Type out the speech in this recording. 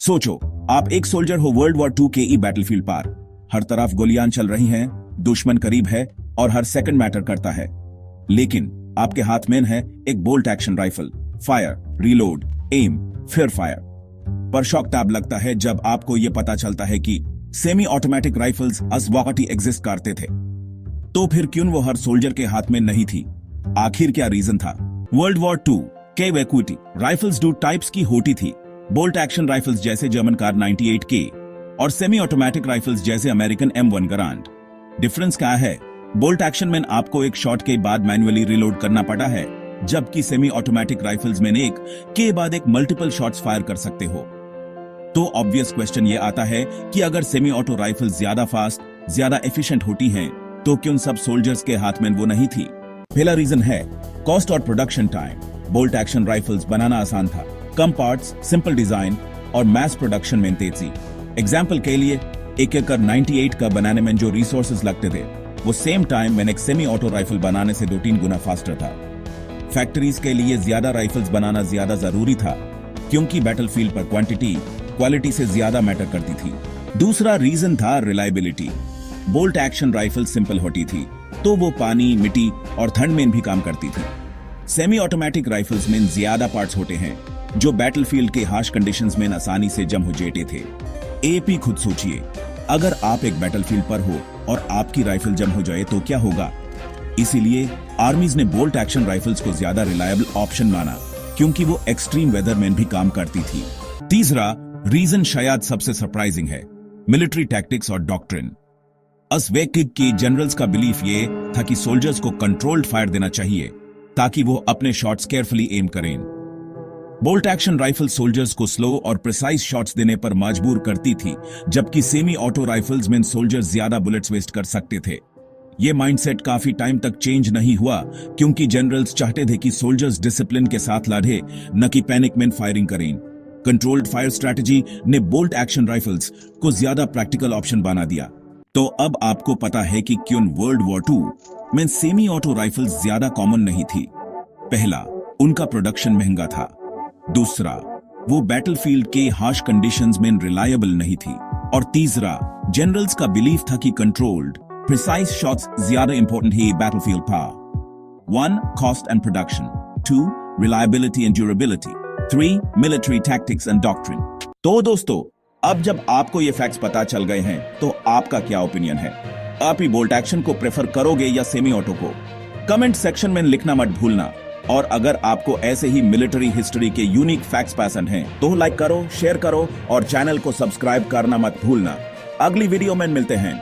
सोचो, आप एक सोल्जर हो वर्ल्ड वॉर 2 के बैटलफील्ड पार। हर तरफ गोलियां चल रही हैं, दुश्मन करीब है और हर सेकंड मैटर करता है। लेकिन आपके हाथ में है एक bolt action rifle. Fire, reload, aim, फिर फायर। पर शॉक तब लगता है जब आपको यह पता चलता है कि सेमी ऑटोमेटिक राइफल्स अस वक्त एग्जिस्ट करते थे। तो फिर क्यों वो हर सोल्जर के हाथ में नहीं थी? आखिर क्या रीजन था? वर्ल्ड वॉर 2 के वैक्यूटी राइफल्स दो टाइप्स की होती थी। बोल्ट एक्शन राइफल्स जैसे जर्मन कार 98K और सेमी ऑटोमेटिक राइफल्स जैसे अमेरिकन M1 ग्रांड। डिफरेंस क्या है? बोल्ट एक्शन में आपको एक शॉट के बाद मैन्युअली रिलोड करना पड़ा है, जबकि सेमी ऑटोमेटिक राइफल्स में एक के बाद एक मल्टीपल शॉट्स फायर कर सकते हो। तो ऑब्वियस क्वेश्चन ये आता है कि अगर सेमी ऑटो राइफल्स ज्यादा फास्ट, ज्यादा एफिशिएंट होती हैं, तो क्यों सब सोल्जर्स के हाथ में वो नहीं थी? पहला रीजन है कॉस्ट और production time. Bolt action rifles बनाना आसान था, कम पार्ट्स, सिंपल डिजाइन और मैस प्रोडक्शन में तेजी। एग्जाम्पल के लिए एक 98 का बनाने में जो रिसोर्सेज लगते थे, वो सेम टाइम में एक सेमी ऑटो राइफल बनाने से 2-3 गुना फास्टर था। फैक्ट्रीज के लिए ज्यादा राइफल्स बनाना ज्यादा जरूरी था, क्योंकि बैटलफील्ड पर क्वांटिटी क्वालिटी से ज्यादा मैटर करती थी। दूसरा रीजन था reliability. Bolt action rifle simple होती थी, तो वो पानी, मिट्टी और ठंड में भी काम करती थी। सेमी ऑटोमेटिक राइफल्स में ज्यादा पार्ट्स होते हैं, जो बैटलफील्ड के हार्श कंडीशंस में आसानी से जम हो जाते थे। एपी खुद सोचिए, अगर आप एक बैटलफील्ड पर हो और आपकी राइफल जम हो जाए तो क्या होगा? इसीलिए आर्मीज ने बोल्ट एक्शन राइफल्स को ज्यादा रिलायबल ऑप्शन माना, क्योंकि वो एक्सट्रीम वेदर में भी काम करती थी। तीसरा रीजन शायद सबसे सरप्राइजिंग है, मिलिट्री टैक्टिक्स और डॉक्ट्रिन। अस्वेकिक की जनरल्स का बिलीफ ये था कि सोल्जर्स को कंट्रोल्ड फायर देना चाहिए, ताकि वो अपने शॉट्स केयरफुली एम करें। बोल्ट एक्शन राइफल सोल्जर्स को स्लो और प्रिसाइज शॉट्स देने पर मजबूर करती थी, जबकि सेमी ऑटो राइफल्स में सोल्जर्स ज्यादा बुलेट्स वेस्ट कर सकते थे। ये माइंडसेट काफी टाइम तक चेंज नहीं हुआ, क्योंकि जनरल्स चाहते थे कि सोल्जर्स डिसिप्लिन के साथ लड़े, न कि पैनिक में फायरिंग करें। कंट्रोल्ड फायर स्ट्रेटजी ने बोल्ट एक्शन राइफल्स को ज्यादा प्रैक्टिकल ऑप्शन बना दिया। तो अब आपको पता है कि क्यों वर्ल्ड वॉर 2 में सेमी ऑटो राइफल्स ज्यादा कॉमन नहीं थी। पहला, उनका प्रोडक्शन महंगा था। दूसरा, वो बैटलफील्ड के हार्श कंडीशंस में रिलायबल नहीं थी। और तीसरा, जनरल्स का बिलीफ था कि कंट्रोल्ड प्रिसाइज शॉट्स ज्यादा इंपॉर्टेंट है battlefield power. 1 cost and production, 2 reliability and durability, 3 military tactics and doctrine. तो दोस्तों, अब जब आपको ये फैक्ट्स पता चल गए हैं, तो आपका क्या ओपिनियन है? आप ही बोल्ट एक्शन को प्रेफर करोगे या सेमी ऑटो को? कमेंट सेक्शन में लिखना मत भूलना। और अगर आपको ऐसे ही मिलिट्री हिस्ट्री के यूनिक फैक्ट्स पसंद हैं, तो लाइक करो, शेयर करो और चैनल को सब्सक्राइब करना मत भूलना। अगली वीडियो में मिलते हैं।